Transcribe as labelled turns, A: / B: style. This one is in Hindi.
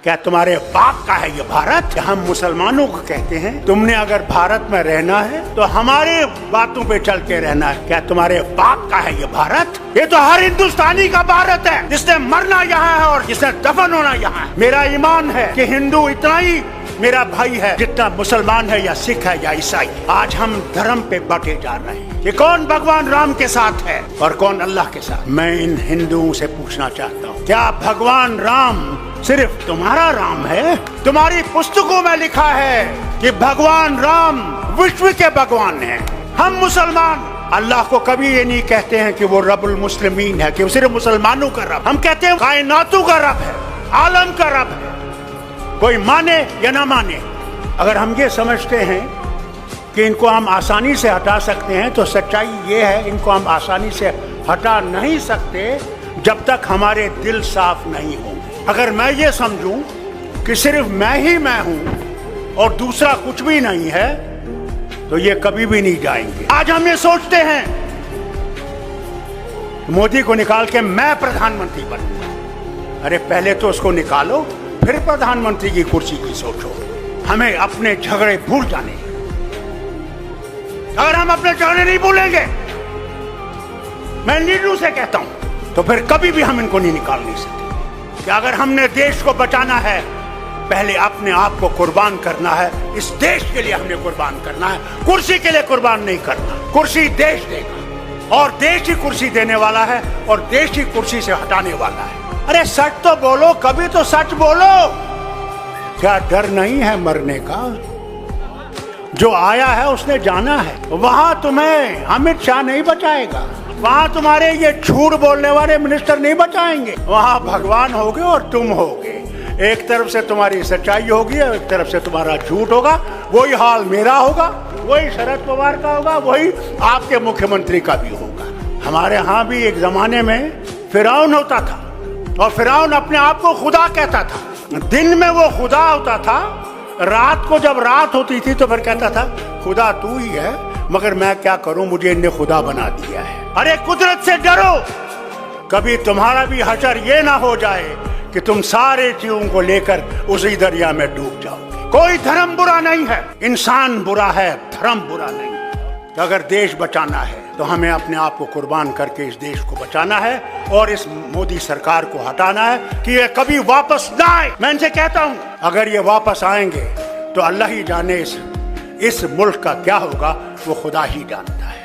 A: क्या तुम्हारे बाप का है ये भारत? हम मुसलमानों को कहते हैं तुमने अगर भारत में रहना है तो हमारे बातों पे चल के रहना है। क्या तुम्हारे बाप का है ये भारत? ये तो हर हिंदुस्तानी का भारत है, जिसने मरना यहाँ है और जिसने दफन होना यहाँ है। मेरा ईमान है कि हिंदू इतना ही मेरा भाई है जितना मुसलमान है या सिख है या ईसाई। आज हम धर्म पे बटे जा रहे हैं कि कौन भगवान राम के साथ है और कौन अल्लाह के साथ। मैं इन हिंदुओं से पूछना चाहता हूँ, क्या भगवान राम सिर्फ तुम्हारा राम है? तुम्हारी पुस्तकों में लिखा है कि भगवान राम विश्व के भगवान हैं। हम मुसलमान अल्लाह को कभी ये नहीं कहते हैं कि वो रब्बुल मुस्लिमीन है, कि वो सिर्फ मुसलमानों का रब। हम कहते हैं कायनातों का रब है, आलम का रब है, कोई माने या ना माने। अगर हम ये समझते हैं कि इनको हम आसानी से हटा सकते हैं तो सच्चाई ये है, इनको हम आसानी से हटा नहीं सकते जब तक हमारे दिल साफ नहीं होंगे। अगर मैं ये समझूं कि सिर्फ मैं ही मैं हूं और दूसरा कुछ भी नहीं है तो ये कभी भी नहीं जाएंगे। आज हम ये सोचते हैं मोदी को निकाल के मैं प्रधानमंत्री बनूंगा। अरे पहले तो उसको निकालो, फिर प्रधानमंत्री की कुर्सी की सोचो। हमें अपने झगड़े भूल जाने। अगर हम अपने झगड़े नहीं भूलेंगे, मैं लीडरों से कहता हूं, तो फिर कभी भी हम इनको नहीं निकाल नहीं सकते। कि अगर हमने देश को बचाना है, पहले अपने आप को कुर्बान करना है। इस देश के लिए हमने कुर्बान करना है, कुर्सी के लिए कुर्बान नहीं करना। कुर्सी देश देगा और देश ही कुर्सी देने वाला है और देश ही कुर्सी से हटाने वाला है। अरे सच तो बोलो, कभी तो सच बोलो। क्या डर नहीं है मरने का? जो आया है उसने जाना है। वहां तुम्हें अमित शाह नहीं बचाएगा, वहां तुम्हारे ये झूठ बोलने वाले मिनिस्टर नहीं बचाएंगे। वहां भगवान होगे और तुम होगे। एक तरफ से तुम्हारी सच्चाई होगी और एक तरफ से तुम्हारा झूठ होगा। वही हाल मेरा होगा, वही शरद पवार का होगा, वही आपके मुख्यमंत्री का भी होगा। हमारे यहाँ भी एक जमाने में फिरौन होता था और फिरौन अपने आप को खुदा कहता था। दिन में वो खुदा होता था, रात को जब रात होती थी तो फिर कहता था खुदा तू ही है, मगर मैं क्या करूं, मुझे इनने खुदा बना दिया है। अरे कुदरत से डरो, कभी तुम्हारा भी हशर ये ना हो जाए कि तुम सारे जीवों को लेकर उसी दरिया में डूब जाओगे। कोई धर्म बुरा नहीं है, इंसान बुरा है, धर्म बुरा नहीं। तो अगर देश बचाना है तो हमें अपने आप को कुर्बान करके इस देश को बचाना है और इस मोदी सरकार को हटाना है कि ये कभी वापस ना आए। मैं इनसे कहता हूं, अगर ये वापस आएंगे तो अल्लाह ही जाने इस मुल्क का क्या होगा, वो खुदा ही जानता है।